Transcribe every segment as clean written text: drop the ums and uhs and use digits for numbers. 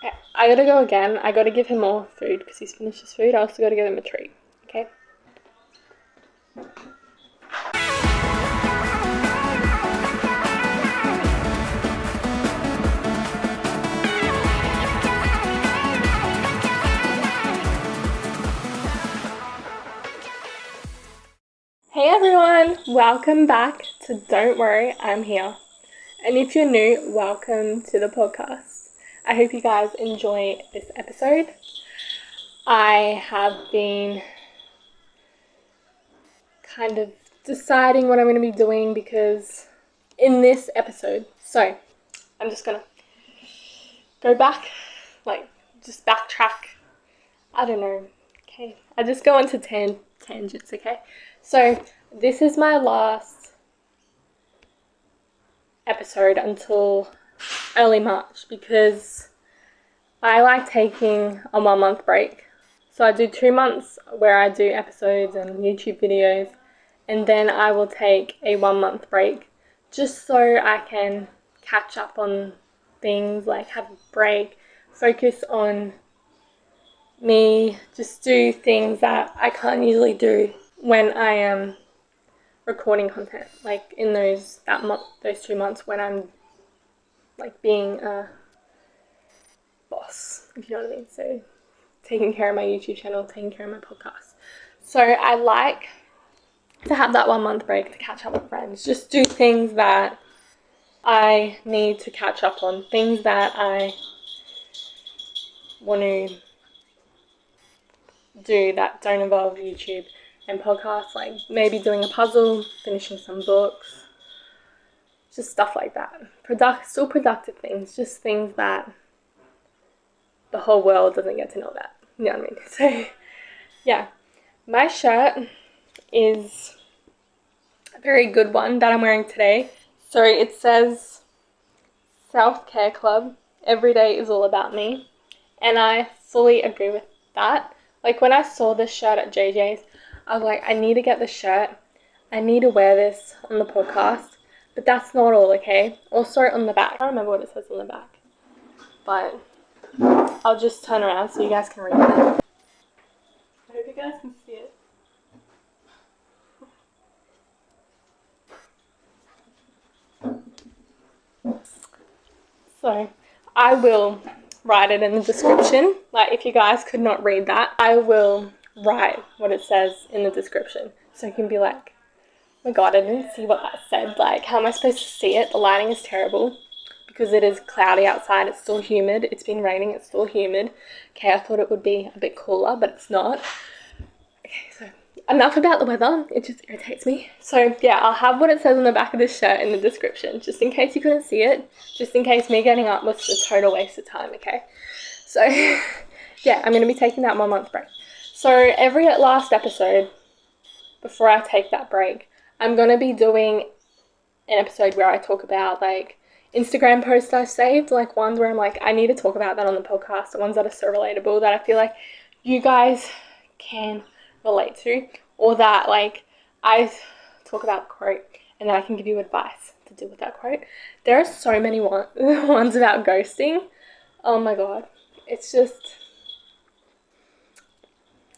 Okay, I gotta go again. I gotta give him more food because he's finished his food. I also gotta give him a treat. Okay. Hey everyone, welcome back to Don't Worry, I'm Here. And if you're new, welcome to the podcast. I hope you guys enjoy this episode. I have been kind of deciding what I'm going to be doing because in this episode, so I'm just going to go back, just backtrack. I don't know, okay? I just go into tangents, okay? So this is my last episode until early March because I like taking a 1 month break. So I do 2 months where I do episodes and YouTube videos, and then I will take a 1 month break just so I can catch up on things, like have a break, focus on me, just do things that I can't usually do when I am recording content, like in those 2 months when I'm like being a boss, if you know what I mean. So taking care of my YouTube channel, taking care of my podcast. So I like to have that 1 month break to catch up with friends, just do things that I need to catch up on, things that I want to do that don't involve YouTube and podcasts, like maybe doing a puzzle, finishing some books, just stuff like that. Still productive things, just things that the whole world doesn't get to know about. You know what I mean? So, yeah. My shirt is a very good one that I'm wearing today. So it says Self-Care Club, every day is all about me. And I fully agree with that. Like when I saw this shirt at JJ's, I was like, I need to get this shirt. I need to wear this on the podcast. But that's not all, okay? Also on the back. I don't remember what it says on the back. But I'll just turn around so you guys can read it. I hope you guys can see it. So I will write it in the description. Like if you guys could not read that, I will write what it says in the description. So you can be like, oh my god, I didn't see what that said. Like, how am I supposed to see it? The lighting is terrible because it is cloudy outside. It's still humid. It's been raining. It's still humid. Okay, I thought it would be a bit cooler, but it's not. Okay, so enough about the weather. It just irritates me. So yeah, I'll have what it says on the back of this shirt in the description, just in case you couldn't see it, just in case me getting up was a total waste of time, okay? So yeah, I'm going to be taking that 1 month break. So every last episode, before I take that break, I'm going to be doing an episode where I talk about like Instagram posts I saved, like ones where I'm like, I need to talk about that on the podcast, the ones that are so relatable that I feel like you guys can relate to, or that like I talk about the quote and then I can give you advice to do with that quote. There are so many ones about ghosting. Oh my god, it's just,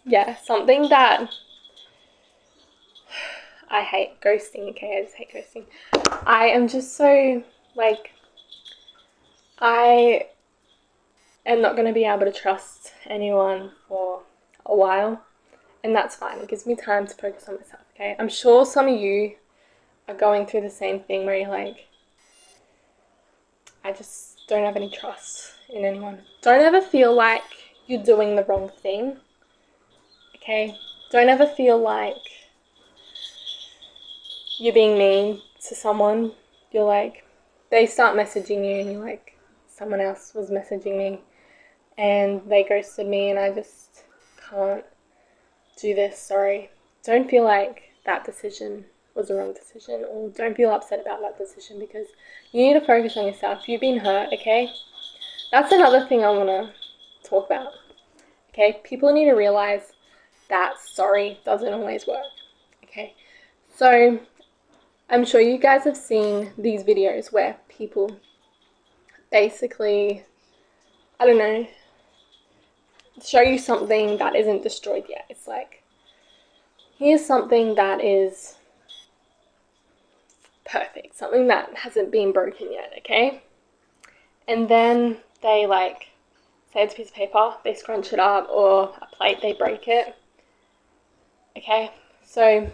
yeah, something that I hate. Ghosting, okay? I just hate ghosting. I am just so like, I am not going to be able to trust anyone for a while. And that's fine. It gives me time to focus on myself, okay? I'm sure some of you are going through the same thing where you're like, I just don't have any trust in anyone. Don't ever feel like you're doing the wrong thing, okay? Don't ever feel like you're being mean to someone. You're like, they start messaging you and you're like, someone else was messaging me and they ghosted me and I just can't do this, sorry. Don't feel like that decision was the wrong decision, or don't feel upset about that decision because you need to focus on yourself. You've been hurt, okay? That's another thing I want to talk about, okay? People need to realize that sorry doesn't always work, okay? So I'm sure you guys have seen these videos where people basically I don't know, show you something that isn't destroyed yet. It's like, here's something that is perfect, something that hasn't been broken yet, okay? And then they like, say it's a piece of paper, they scrunch it up, or a plate, they break it, okay? So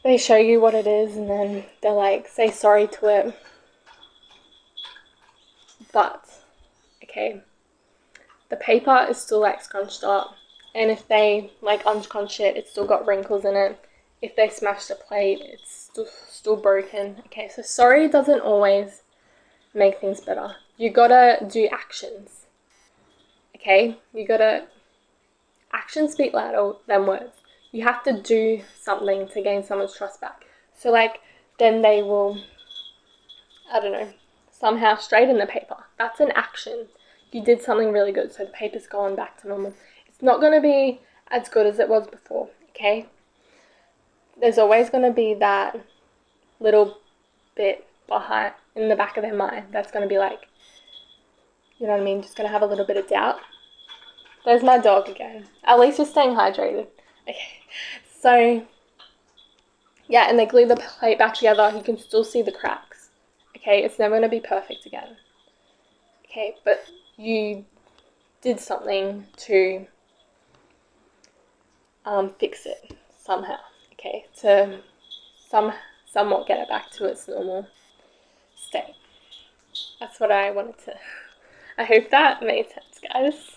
they show you what it is, and then they're like, say sorry to it. But, okay, the paper is still like scrunched up, and if they like unscrunch it, it's still got wrinkles in it. If they smash the plate, it's still broken. Okay, so sorry doesn't always make things better. You gotta do actions. Okay, you gotta, actions speak louder than words. You have to do something to gain someone's trust back. So like, then they will, I don't know, somehow straighten the paper. That's an action. You did something really good, so the paper's gone back to normal. It's not going to be as good as it was before, okay? There's always going to be that little bit behind, in the back of their mind, that's going to be like, you know what I mean, just going to have a little bit of doubt. There's my dog again. At least you're staying hydrated. Okay, so, yeah, and they glue the plate back together. You can still see the cracks. Okay, it's never going to be perfect again. Okay, but you did something to fix it somehow. Okay, to somewhat get it back to its normal state. That's what I wanted to. I hope that made sense, guys.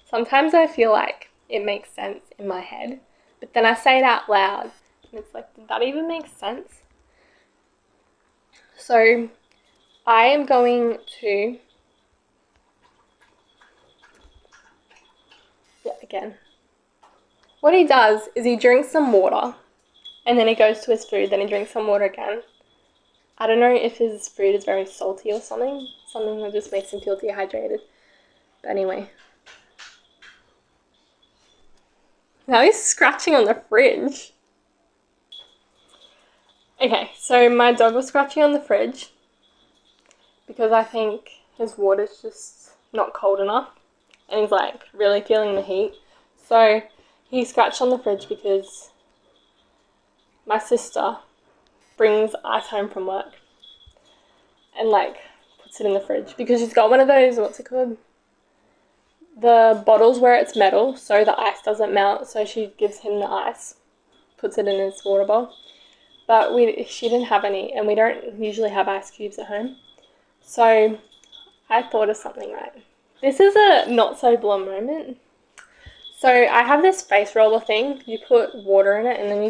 Sometimes I feel like it makes sense in my head, but then I say it out loud, and it's like, did that even make sense? So I am going to, yeah, again. What he does is he drinks some water, and then he goes to his food, then he drinks some water again. I don't know if his food is very salty or something that just makes him feel dehydrated. But anyway. Now he's scratching on the fridge. Okay, so my dog was scratching on the fridge because I think his water's just not cold enough, and he's like really feeling the heat. So he scratched on the fridge because my sister brings ice home from work and like puts it in the fridge because she's got one of those, what's it called? The bottles where it's metal so the ice doesn't melt, so she gives him the ice, puts it in his water bowl. But she didn't have any, and we don't usually have ice cubes at home. So I thought of something, right? This is a not so blonde moment. So I have this face roller thing. You put water in it and then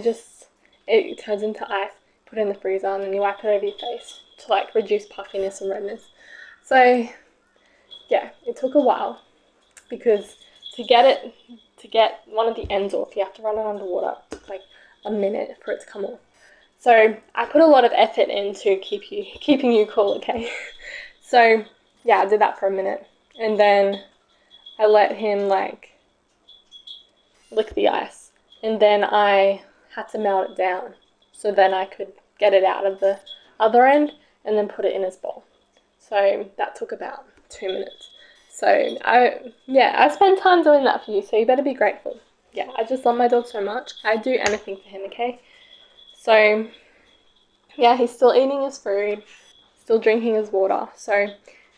it turns into ice. Put it in the freezer and then you wipe it over your face to like reduce puffiness and redness. So yeah, it took a while because to get one of the ends off, you have to run it underwater. It took like a minute for it to come off. So I put a lot of effort into keeping you cool, okay? So yeah, I did that for a minute, and then I let him like lick the ice, and then I had to melt it down, so then I could get it out of the other end and then put it in his bowl. So that took about 2 minutes. So I spend time doing that for you, so you better be grateful. Yeah, I just love my dog so much. I'd do anything for him, okay? So yeah, he's still eating his food, still drinking his water. So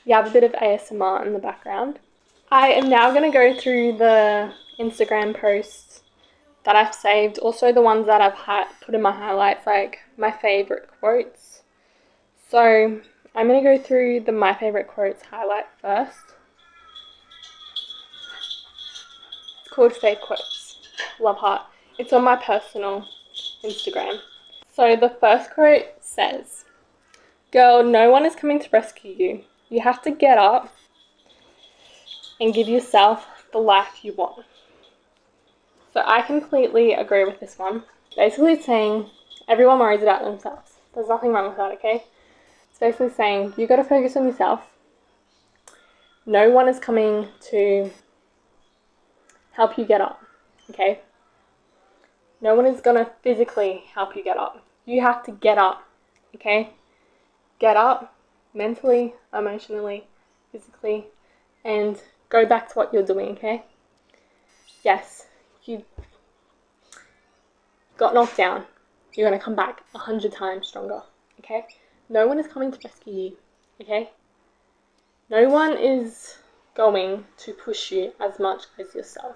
you have a bit of ASMR in the background. I am now going to go through the Instagram posts that I've saved, also the ones that I've put in my highlights, like my favorite quotes. So I'm going to go through the my favorite quotes highlight first. It's called Fave Quotes. Love heart. It's on my personal Instagram. So the first quote says, "Girl, no one is coming to rescue you. You have to get up and give yourself the life you want." So I completely agree with this one. Basically it's saying everyone worries about themselves. There's nothing wrong with that, okay? It's basically saying you got to focus on yourself. No one is coming to help you get up, okay? No one is going to physically help you get up. You have to get up, okay? Get up mentally, emotionally, physically, and go back to what you're doing, okay? Yes, you got knocked down. You're going to come back 100 times stronger, okay? No one is coming to rescue you, okay? No one is going to push you as much as yourself,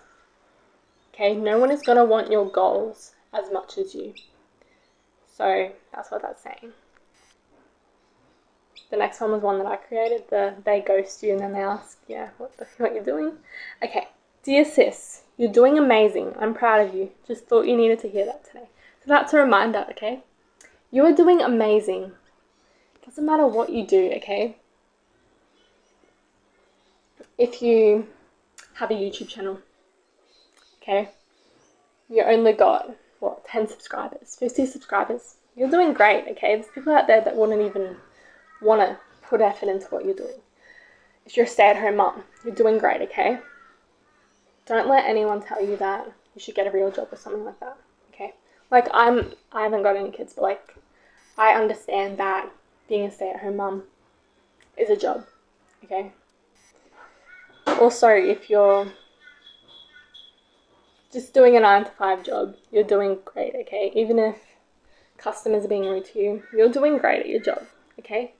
okay? No one is going to want your goals as much as you. So that's what that's saying. The next one was one that I created, they ghost you and then they ask, yeah, what you're doing? Okay, dear sis, you're doing amazing. I'm proud of you. Just thought you needed to hear that today. So that's a reminder, okay? You are doing amazing. Doesn't matter what you do, okay? If you have a YouTube channel, okay, you only got, 10 subscribers, 50 subscribers. You're doing great, okay? There's people out there that wouldn't even want to put effort into what you're doing. If you're a stay-at-home mom, you're doing great, okay? Don't let anyone tell you that you should get a real job or something like that, okay? Like, I haven't got any kids, but, like, I understand that being a stay-at-home mom is a job, okay? Also, if you're just doing a 9-to-5 job, you're doing great, okay? Even if customers are being rude to you, you're doing great at your job, okay?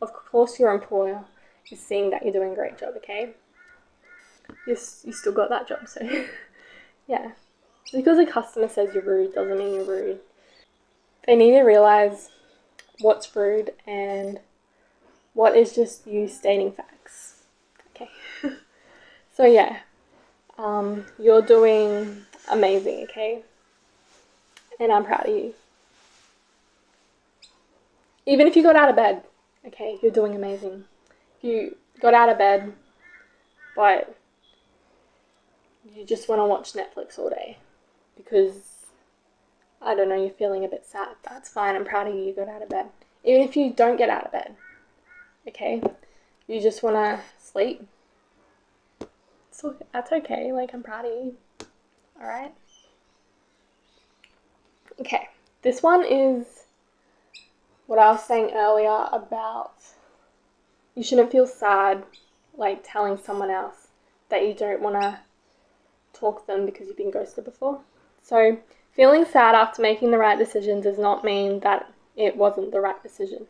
Of course, your employer is seeing that you're doing a great job, okay? You still got that job, so yeah. Just because a customer says you're rude doesn't mean you're rude. They need to realize what's rude and what is just you stating facts, okay? So yeah, you're doing amazing, okay? And I'm proud of you. Even if you got out of bed, okay, you're doing amazing. If you got out of bed, but you just want to watch Netflix all day because, I don't know, you're feeling a bit sad, that's fine. I'm proud of you, you got out of bed. Even if you don't get out of bed, okay, you just want to sleep, so that's okay. Like, I'm proud of you. Alright? Okay, this one is what I was saying earlier about you shouldn't feel sad, like, telling someone else that you don't want to talk to them because you've been ghosted before. So, feeling sad after making the right decision does not mean that it wasn't the right decision.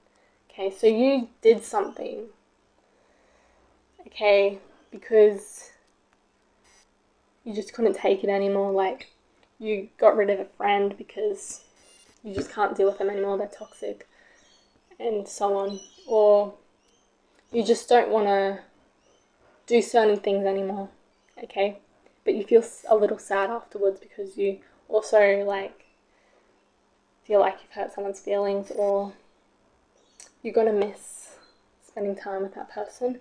Okay, so you did something, okay, because you just couldn't take it anymore. Like, you got rid of a friend because you just can't deal with them anymore, they're toxic, and so on. Or you just don't want to do certain things anymore, okay? But you feel a little sad afterwards because you also, like, feel like you've hurt someone's feelings, or you're going to miss spending time with that person.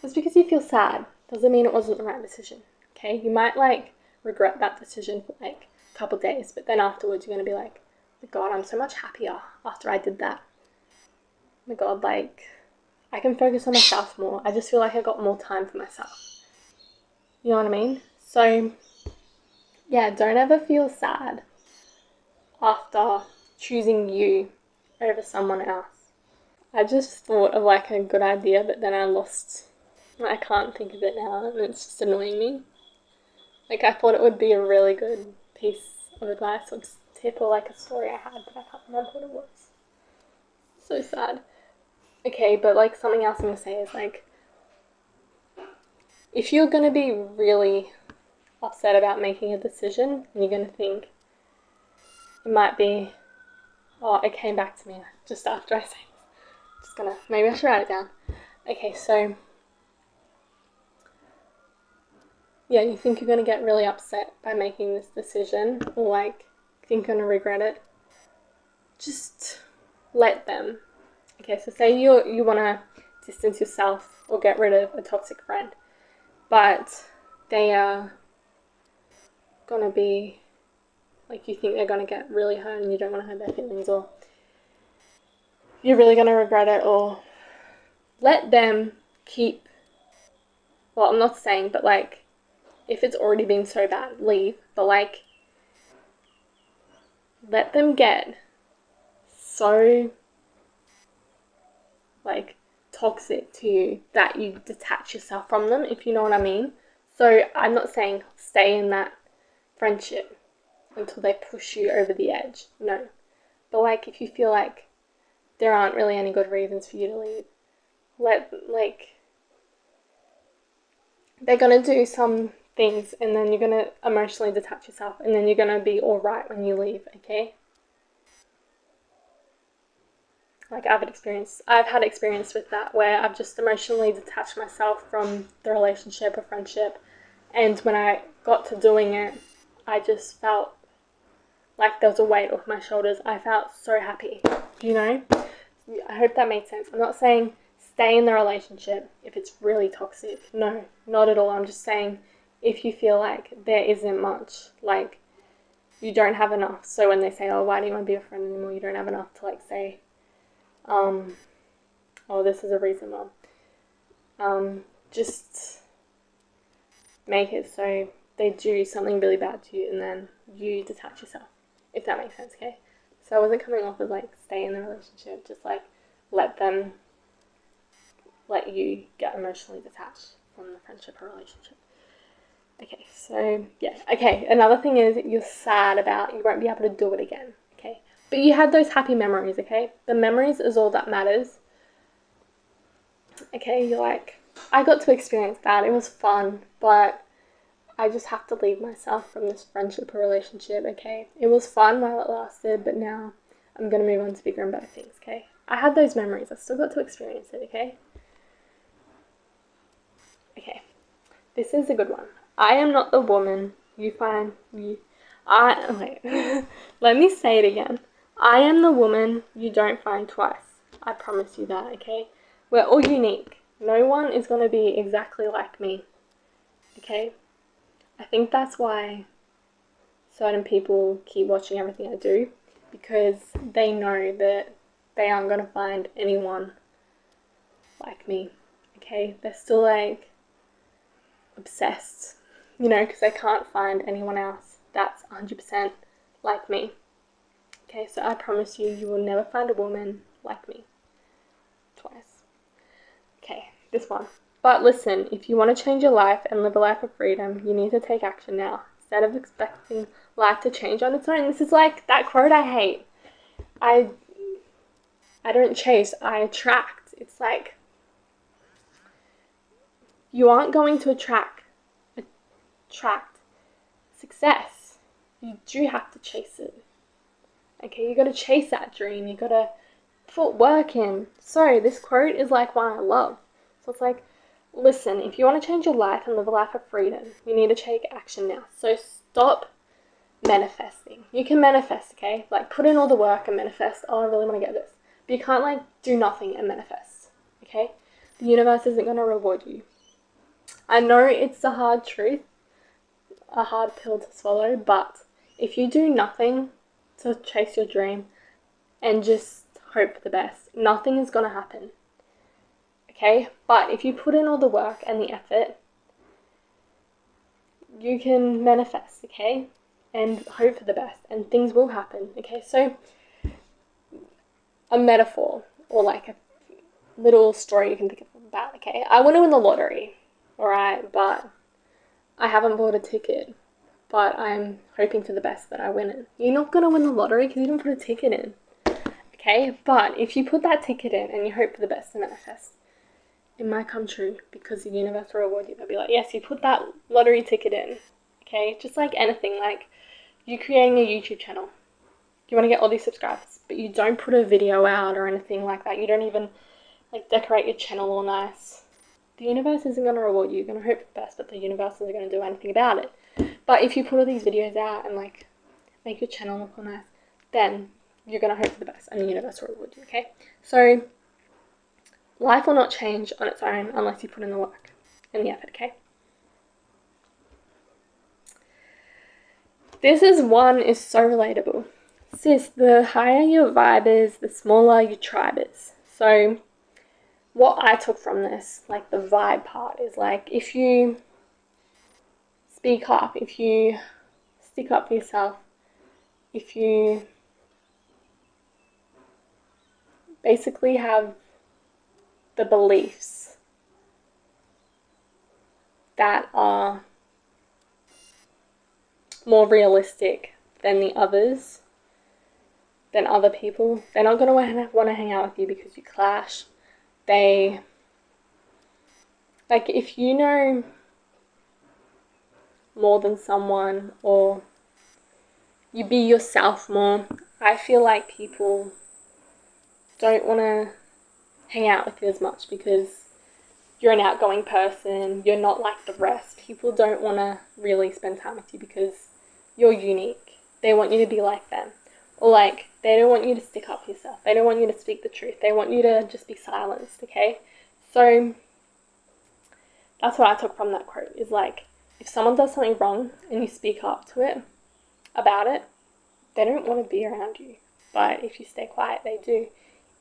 Just because you feel sad doesn't mean it wasn't the right decision, okay? You might, like, regret that decision for, like, a couple days, but then afterwards you're going to be like, oh my god, I'm so much happier after I did that. Oh my god, like, I can focus on myself more. I just feel like I got more time for myself. You know what I mean? So, yeah, don't ever feel sad after choosing you over someone else. I just thought of, like, a good idea, but then I can't think of it now, and it's just annoying me. Like, I thought it would be a really good piece of advice or tip or, like, a story I had, but I can't remember what it was. So sad. Okay, but, like, something else I'm going to say is, like, if you're going to be really upset about making a decision, and you're going to think, it might be, oh, it came back to me just after I say this. Maybe I should write it down. Okay, so, yeah, you think you're going to get really upset by making this decision, or, like, think you're going to regret it. Just let them. Okay, so say you want to distance yourself or get rid of a toxic friend, but they are going to be, like, you think they're going to get really hurt and you don't want to hurt their feelings, or you're really going to regret it, or let them keep, well, I'm not saying, but, like, if it's already been so bad, leave, but, like, let them get so, like, toxic to you that you detach yourself from them, if you know what I mean. So I'm not saying stay in that friendship until they push you over the edge. No. But like, if you feel like there aren't really any good reasons for you to leave, they're gonna do some things and then you're gonna emotionally detach yourself and then you're gonna be alright when you leave, okay? Like I've had experience with that where I've just emotionally detached myself from the relationship or friendship, and when I got to doing it, I just felt like there was a weight off my shoulders. I felt so happy, you know? I hope that made sense. I'm not saying stay in the relationship if it's really toxic. No, not at all. I'm just saying if you feel like there isn't much, like you don't have enough. So when they say, oh, why do you want to be a friend anymore? You don't have enough to like say, oh, this is a reason why. Just make it so they do something really bad to you and then you detach yourself, if that makes sense, okay? So I wasn't coming off as like stay in the relationship, just like let you get emotionally detached from the friendship or relationship. Okay, so yeah. Okay, another thing is you're sad about you won't be able to do it again, okay? But you had those happy memories, okay? The memories is all that matters. Okay, you're like, I got to experience that. It was fun, but I just have to leave myself from this friendship or relationship, okay? It was fun while it lasted, but now I'm going to move on to bigger and better things, okay? I had those memories. I still got to experience it, okay? Okay, this is a good one. I am not the woman you find you... wait, let me say it again. I am the woman you don't find twice. I promise you that, okay? We're all unique. No one is going to be exactly like me, okay? I think that's why certain people keep watching everything I do, because they know that they aren't going to find anyone like me, okay? They're still like obsessed, you know, because they can't find anyone else that's 100% like me, okay? So I promise you, you will never find a woman like me twice. Okay, this one. But listen, if you want to change your life and live a life of freedom, you need to take action now, instead of expecting life to change on its own. This is like that quote I hate. I don't chase, I attract. It's like, you aren't going to attract success. You do have to chase it. Okay, you gotta chase that dream. You gotta put work in. So this quote is like one I love. So it's like, listen, if you want to change your life and live a life of freedom, you need to take action now. So stop manifesting. You can manifest, okay? Like put in all the work and manifest, oh, I really want to get this. But you can't like do nothing and manifest, okay? The universe isn't going to reward you. I know it's a hard truth, a hard pill to swallow, but if you do nothing to chase your dream and just hope for the best, nothing is going to happen, okay? But if you put in all the work and the effort, you can manifest, okay? And hope for the best, and things will happen, okay? So a metaphor or like a little story you can think about, okay? I want to win the lottery, alright, but I haven't bought a ticket, but I'm hoping for the best that I win it. You're not going to win the lottery because you didn't put a ticket in, okay? But if you put that ticket in and you hope for the best to manifest, it might come true because the universe will reward you. They'll be like, yes, you put that lottery ticket in, okay? Just like anything, like you creating a YouTube channel. You want to get all these subscribers, but you don't put a video out or anything like that. You don't even like decorate your channel all nice. The universe isn't going to reward you. You're going to hope for the best, but the universe isn't going to do anything about it. But if you put all these videos out and like make your channel look all nice, then you're going to hope for the best and the universe will reward you, okay? So life will not change on its own unless you put in the work and the effort, okay? This is so relatable. Sis, the higher your vibe is, the smaller your tribe is. So what I took from this, like the vibe part, is like if you speak up, if you stick up for yourself, if you basically have the beliefs that are more realistic than the others, than other people, they're not going to want to hang out with you because you clash. They, like, if you know more than someone, or you be yourself more, I feel like people don't want to hang out with you as much because you're an outgoing person, you're not like the rest. People don't want to really spend time with you because you're unique. They want you to be like them. Or like, they don't want you to stick up for yourself. They don't want you to speak the truth. They want you to just be silenced, okay? So that's what I took from that quote, is like, if someone does something wrong and you speak up to it, about it, they don't want to be around you. But if you stay quiet, they do.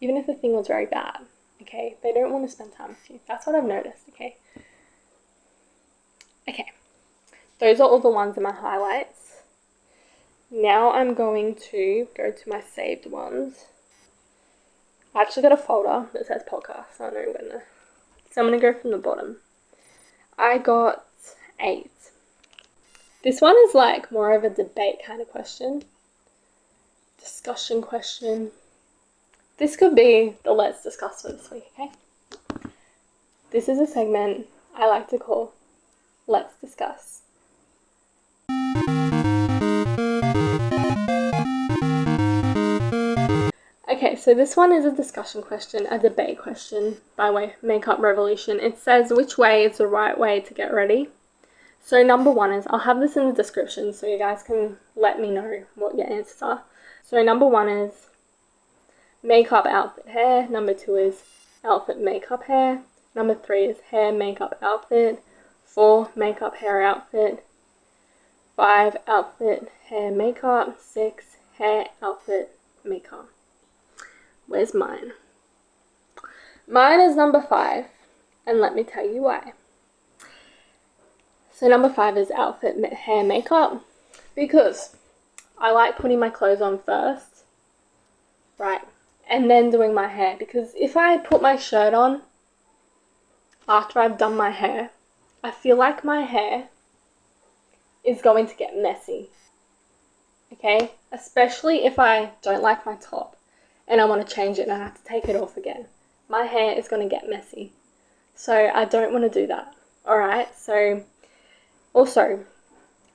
Even if the thing was very bad, okay? They don't want to spend time with you. That's what I've noticed, okay? Okay. Those are all the ones in my highlights. Now I'm going to go to my saved ones. I actually got a folder that says podcast, so I know I'm going to go from the bottom. I got 8. This one is like more of a debate kind of question. Discussion question. This could be the let's discuss for this week, okay? This is a segment I like to call Let's Discuss. Okay, so this one is a discussion question, a debate question by way of Makeup Revolution. It says, which way is the right way to get ready? So number 1 is, I'll have this in the description so you guys can let me know what your answers are. So number 1 is makeup, outfit, hair. Number 2 is outfit, makeup, hair. Number 3 is hair, makeup, outfit. 4, makeup, hair, outfit. 5, outfit, hair, makeup. 6, hair, outfit, makeup. Where's mine? Mine is number 5, and let me tell you why. So number 5 is outfit, hair, makeup, because I like putting my clothes on first, right, and then doing my hair, because if I put my shirt on after I've done my hair, I feel like my hair is going to get messy, okay, especially if I don't like my top and I want to change it and I have to take it off again. My hair is going to get messy, so I don't want to do that, alright? So also,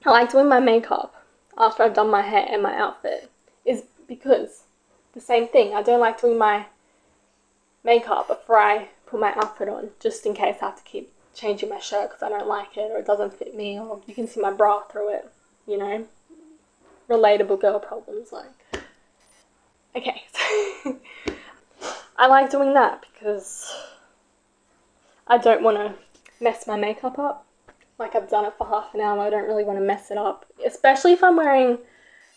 I like doing my makeup after I've done my hair and my outfit, is because the same thing. I don't like doing my makeup before I put my outfit on, just in case I have to keep changing my shirt because I don't like it or it doesn't fit me, or you can see my bra through it, you know? Relatable girl problems, like. Okay, so I like doing that because I don't want to mess my makeup up. Like, I've done it for half an hour, I don't really want to mess it up. Especially if I'm wearing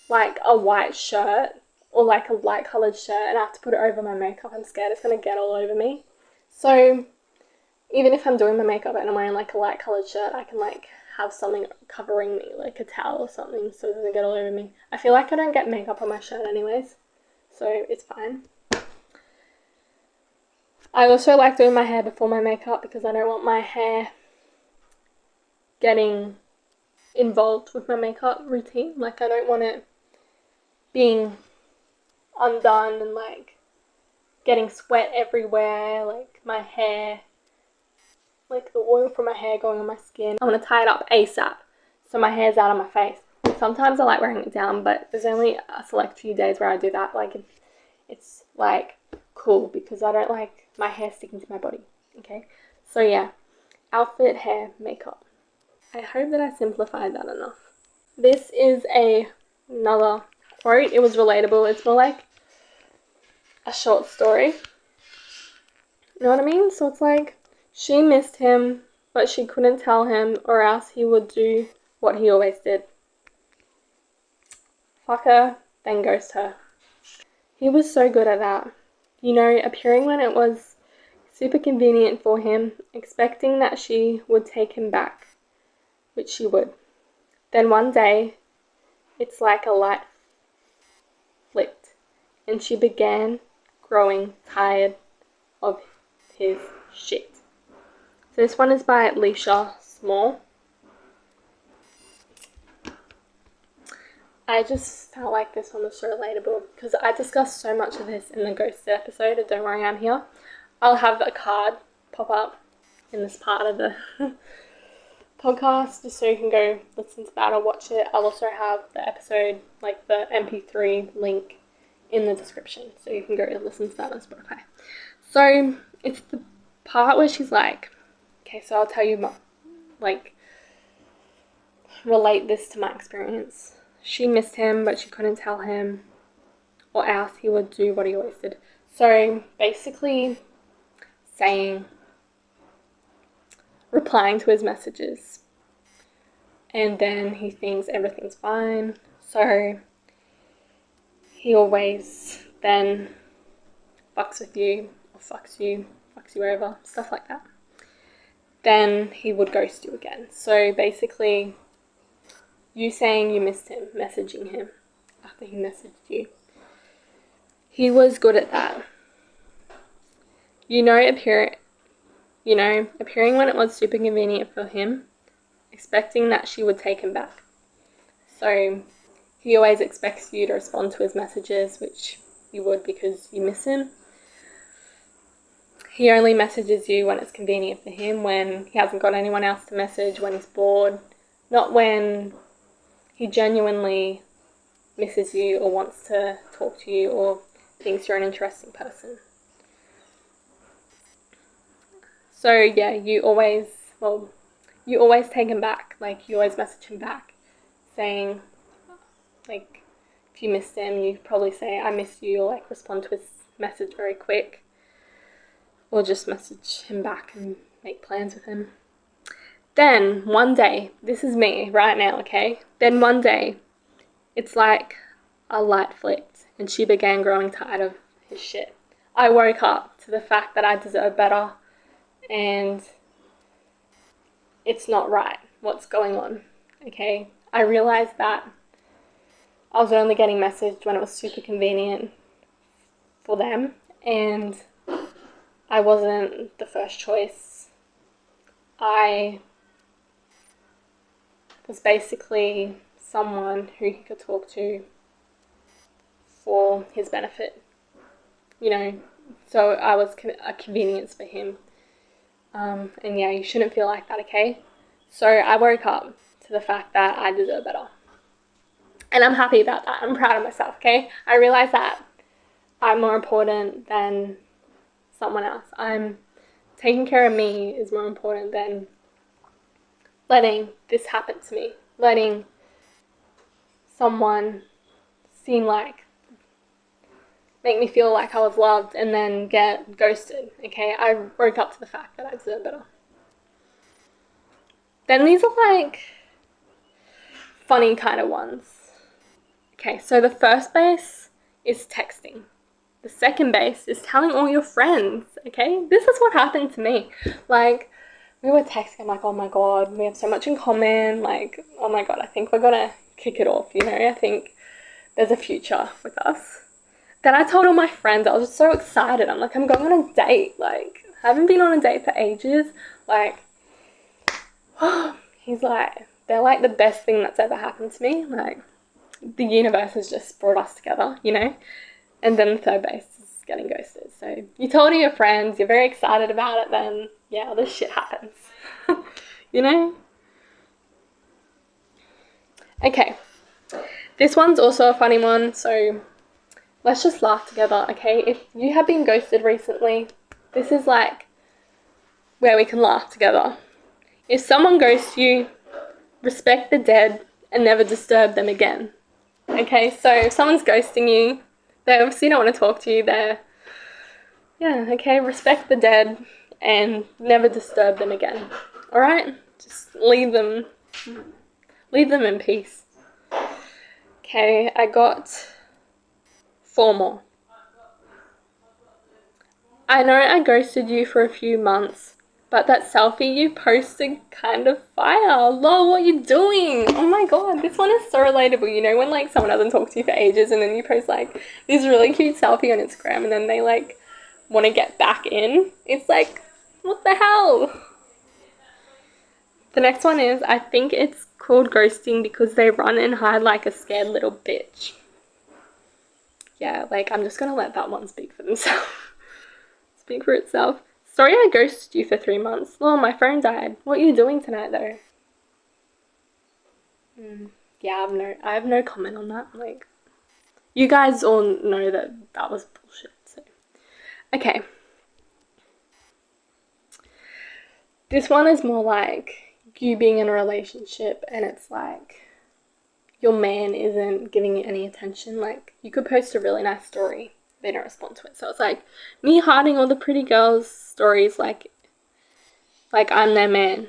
like a white shirt or like a light coloured shirt and I have to put it over my makeup. I'm scared it's going to get all over me. So even if I'm doing my makeup and I'm wearing like a light coloured shirt, I can like have something covering me, like a towel or something, so it doesn't get all over me. I feel like I don't get makeup on my shirt anyways, so it's fine. I also like doing my hair before my makeup because I don't want my hair getting involved with my makeup routine. Like, I don't want it being undone and like getting sweat everywhere, like my hair, like the oil from my hair going on my skin. I want to tie it up ASAP so my hair's out of my face. Sometimes I like wearing it down, but there's only a select few days where I do that. Like, it's like cool because I don't like my hair sticking to my body, okay? So yeah, outfit, hair, makeup. I hope that I simplified that enough. This is another quote. It was relatable. It's more like a short story. You know what I mean? So it's like, she missed him, but she couldn't tell him or else he would do what he always did. Fuck her, then ghost her. He was so good at that. You know, appearing when it was super convenient for him, expecting that she would take him back, which she would. Then one day, it's like a light flipped, and she began growing tired of his shit. So this one is by Alicia Small. I just felt like this one was so relatable because I discussed so much of this in the Ghosted episode of Don't Worry I'm Here. I'll have a card pop up in this part of the podcast just so you can go listen to that or watch it. I'll also have the episode, like the MP3 link in the description so you can go listen to that on Spotify. So it's the part where she's like, okay, so I'll tell you, like, relate this to my experience. She missed him, but she couldn't tell him, or else he would do what he always did. So basically replying to his messages, and then he thinks everything's fine, so he always then fucks with you, or fucks you wherever, stuff like that. Then he would ghost you again. So basically, you saying you missed him, messaging him after he messaged you. He was good at that. Appearing when it was super convenient for him, expecting that she would take him back. So he always expects you to respond to his messages, which you would because you miss him. He only messages you when it's convenient for him, when he hasn't got anyone else to message, when he's bored, not when he genuinely misses you or wants to talk to you or thinks you're an interesting person. So yeah, you always take him back. Like, you always message him back saying, like, if you missed him, you probably say, I miss you, or like respond to his message very quick. Or just message him back and make plans with him. Then one day, this is me right now, okay? Then one day, it's like a light flicked and she began growing tired of his shit. I woke up to the fact that I deserve better and it's not right what's going on, okay? I realized that I was only getting messaged when it was super convenient for them, and I wasn't the first choice. I was basically someone who he could talk to for his benefit, so I was a convenience for him. And yeah, you shouldn't feel like that, okay? So I woke up to the fact that I deserve better. And I'm happy about that. I'm proud of myself, okay? I realize that I'm more important than someone else. Taking care of me is more important than letting this happen to me. Letting someone make me feel like I was loved and then get ghosted, okay? I woke up to the fact that I deserve better. Then these are like funny kind of ones. Okay, so the first base is texting. The second base is telling all your friends, okay? This is what happened to me. Like, we were texting, I'm like, oh my god, we have so much in common. Like, oh my god, I think we're gonna kick it off, I think there's a future with us. Then I told all my friends, I was just so excited. I'm like, I'm going on a date. Like, I haven't been on a date for ages. Like, he's like, they're like the best thing that's ever happened to me. Like, the universe has just brought us together, And then the third base is getting ghosted. So you told all your friends, you're very excited about it, then yeah, this shit happens. Okay, this one's also a funny one, so let's just laugh together, okay? If you have been ghosted recently, this is like where we can laugh together. If someone ghosts you, respect the dead and never disturb them again. Okay, so if someone's ghosting you, they obviously don't want to talk to you. Respect the dead and never disturb them again. Alright? Just leave them in peace. Okay, I got 4 more. I know I ghosted you for a few months, but that selfie you posted kind of fire. Lol, what are you doing? Oh my god, this one is so relatable. When like someone doesn't talk to you for ages and then you post like this really cute selfie on Instagram and then they like want to get back in. It's like, what the hell? The next one is, I think it's called ghosting because they run and hide like a scared little bitch. Yeah, like, I'm just gonna let that one speak for themselves. Speak for itself. Sorry I ghosted you for 3 months. Oh, my phone died. What are you doing tonight, though? Yeah, I have no comment on that. Like, you guys all know that that was bullshit, so. Okay. This one is more like you being in a relationship and it's like your man isn't giving you any attention. Like, you could post a really nice story, they don't respond to it. So it's like me hiding all the pretty girls' stories like I'm their man.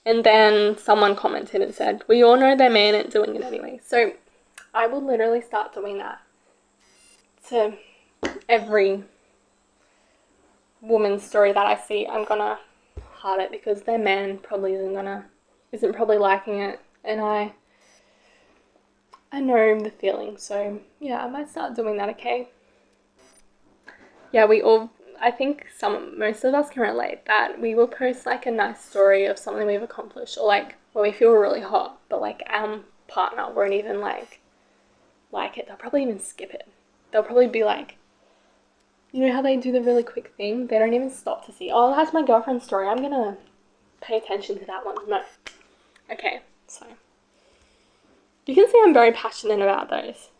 And then someone commented and said, we all know their man ain't doing it anyway. So I will literally start doing that to every woman's story that I see. I'm gonna hide it because their man probably isn't probably liking it, and I know the feeling. So yeah, I might start doing that. Okay. Yeah, I think most of us can relate that we will post like a nice story of something we've accomplished, or like where we feel really hot, but like our partner won't even like it. They'll probably even skip it. They'll probably be like, you know how they do the really quick thing? They don't even stop to see, oh, that's my girlfriend's story, I'm gonna pay attention to that one. No. Okay, so you can see I'm very passionate about those.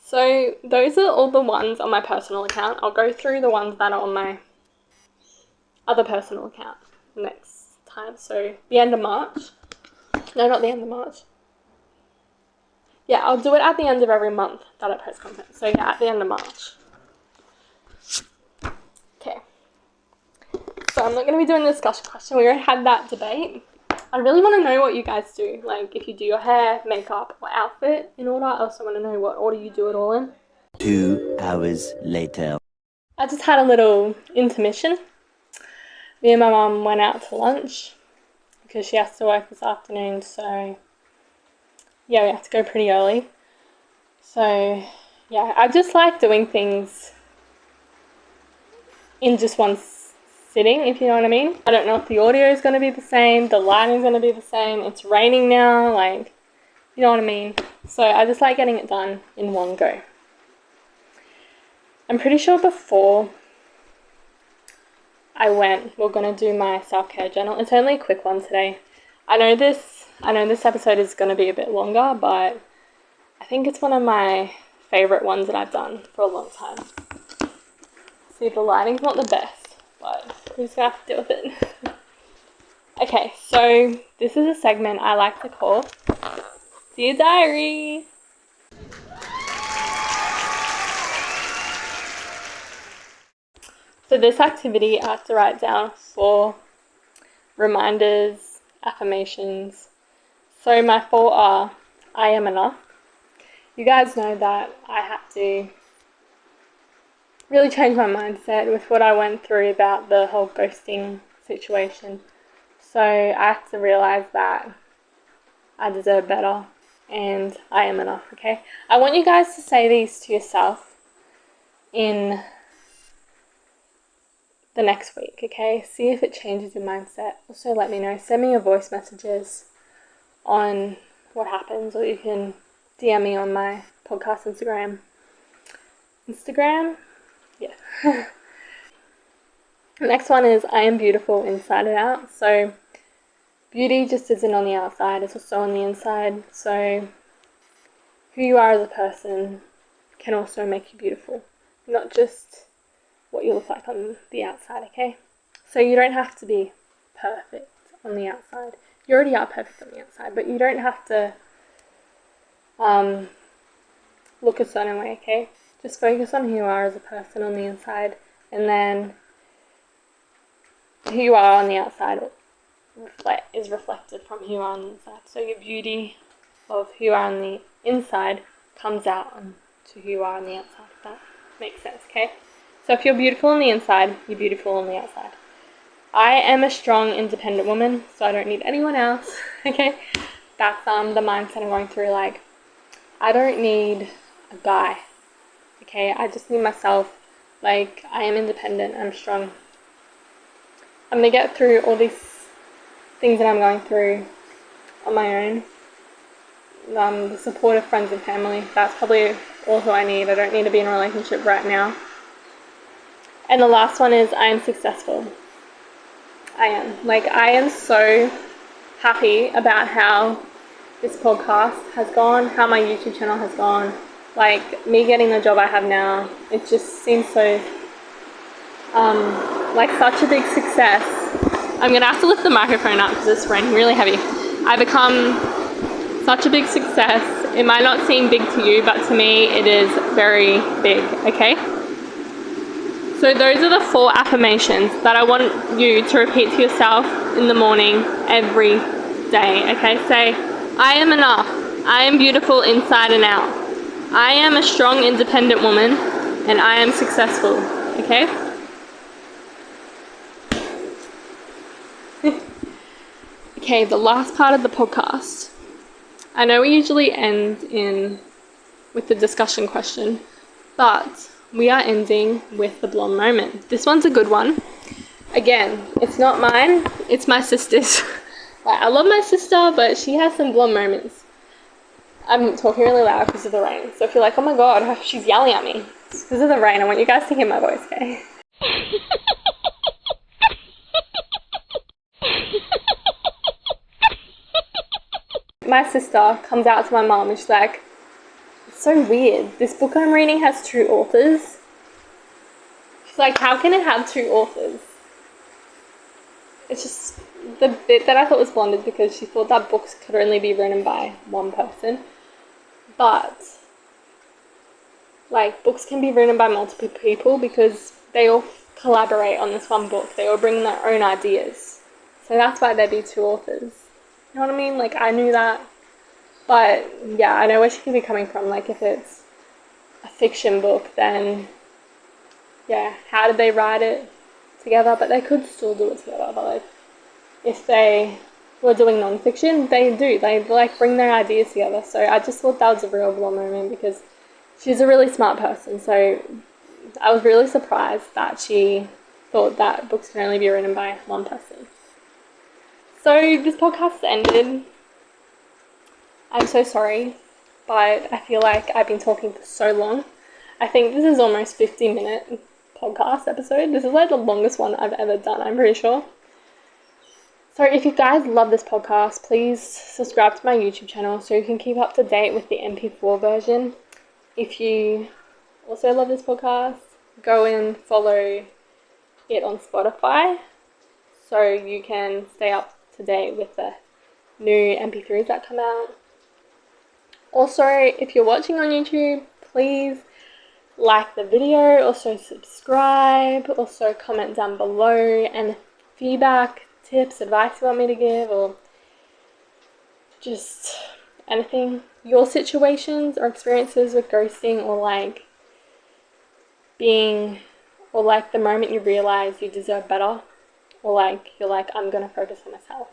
So those are all the ones on my personal account. I'll go through the ones that are on my other personal account next time. So the end of March. No, not the end of March. Yeah, I'll do it at the end of every month that I post content. So yeah, at the end of March. Okay. So I'm not going to be doing the discussion question. We already had that debate. I really want to know what you guys do. Like, if you do your hair, makeup, or outfit in order. I also want to know what order you do it all in. 2 hours later. I just had a little intermission. Me and my mum went out to lunch because she has to work this afternoon. So, yeah, we have to go pretty early. So, yeah, I just like doing things in just one sitting, if you know what I mean. I don't know if the audio is going to be the same, the lighting is going to be the same. It's raining now, like, you know what I mean. So I just like getting it done in one go. I'm pretty sure before we're going to do my self-care journal. It's only a quick one today. I know this episode is going to be a bit longer, but I think it's one of my favorite ones that I've done for a long time. See, the lighting's not the best, but we're just gonna have to deal with it. Okay, so this is a segment I like to call Dear Diary. So this activity, I have to write down 4 reminders, affirmations. So my 4 are, I am enough. You guys know that I had to really change my mindset with what I went through about the whole ghosting situation. So I have to realize that I deserve better and I am enough, okay? I want you guys to say these to yourself in the next week, okay? See if it changes your mindset. Also let me know. Send me your voice messages on what happens, or you can DM me on my podcast Instagram? Yeah. The next one is I am beautiful inside and out. So beauty just isn't on the outside, it's also on the inside. So who you are as a person can also make you beautiful, not just what you look like on the outside, okay? So you don't have to be perfect on the outside. You already are perfect on the outside, but you don't have to look a certain way, okay? Just focus on who you are as a person on the inside, and then who you are on the outside is reflected from who you are on the inside. So your beauty of who you are on the inside comes out to who you are on the outside, if that makes sense, okay? So if you're beautiful on the inside, you're beautiful on the outside. I am a strong, independent woman, so I don't need anyone else, okay? That's the mindset I'm going through. Like, I don't need a guy, okay? I just need myself. Like, I am independent, I'm strong. I'm gonna get through all these things that I'm going through on my own. The support of friends and family, that's probably all who I need. I don't need to be in a relationship right now. And the last one is I am successful. I am. Like, I am so happy about how this podcast has gone, how my YouTube channel has gone. Like, me getting the job I have now, it just seems so, like, such a big success. I'm gonna have to lift the microphone up because it's raining really heavy. I become such a big success. It might not seem big to you, but to me it is very big, okay? So those are the 4 affirmations that I want you to repeat to yourself in the morning every day, okay? Say, I am enough. I am beautiful inside and out. I am a strong, independent woman, and I am successful, okay? Okay, the last part of the podcast. I know we usually end with the discussion question, but we are ending with the blonde moment. This one's a good one. Again, it's not mine, it's my sister's. Like, I love my sister, but she has some blonde moments. I'm talking really loud because of the rain, so if you're like, oh my god, she's yelling at me, it's because of the rain. I want you guys to hear my voice, okay? My sister comes out to my mom and she's like, it's so weird, this book I'm reading has 2 authors. She's like, how can it have 2 authors? It's just, the bit that I thought was blonde is because she thought that books could only be written by one person. But, like, books can be written by multiple people because they all collaborate on this one book. They all bring their own ideas. So that's why there'd be 2 authors. You know what I mean? Like, I knew that. But, yeah, I know where she could be coming from. Like, if it's a fiction book, then, yeah, how did they write it together? But they could still do it together. But, like, if they were doing non-fiction, they do. They, like, bring their ideas together. So I just thought that was a real blonde moment because she's a really smart person. So I was really surprised that she thought that books can only be written by one person. So this podcast ended. I'm so sorry, but I feel like I've been talking for so long. I think this is almost 50-minute podcast episode. This is like the longest one I've ever done, I'm pretty sure. So if you guys love this podcast, please subscribe to my YouTube channel so you can keep up to date with the MP4 version. If you also love this podcast, go and follow it on Spotify so you can stay up to date with the new MP3s that come out. Also, if you're watching on YouTube, please like the video, also subscribe, also comment down below and feedback, tips, advice you want me to give, or just anything. Your situations or experiences with ghosting, or like being, or like the moment you realize you deserve better, or like you're like, I'm gonna focus on myself.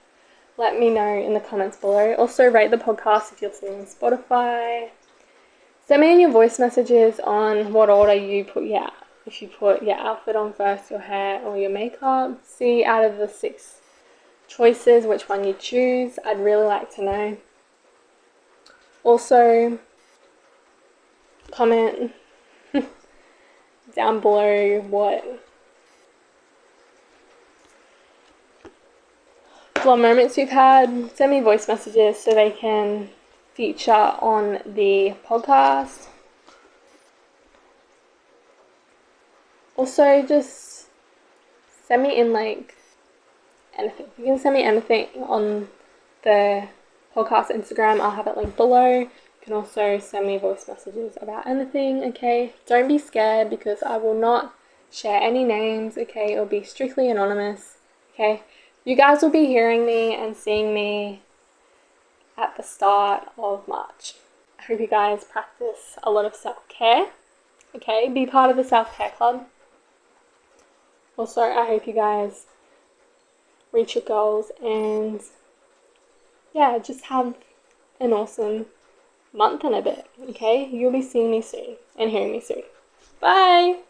Let me know in the comments below. Also rate the podcast if you're listening on Spotify. Send me in your voice messages on what order you put if you put your outfit on first, your hair, or your makeup. See out of the 6 choices which one you choose. I'd really like to know. Also, comment down below what blonde moments you've had. Send me voice messages so they can feature on the podcast. Also, just send me in like anything. You can send me anything on the podcast Instagram. I'll have it linked below. You can also send me voice messages about anything, okay? Don't be scared because I will not share any names, okay? It'll be strictly anonymous, okay? You guys will be hearing me and seeing me at the start of March. I hope you guys practice a lot of self-care, okay? Be part of the self-care club. Also, I hope you guys reach your goals and yeah, just have an awesome month and a bit, okay? You'll be seeing me soon and hearing me soon. Bye.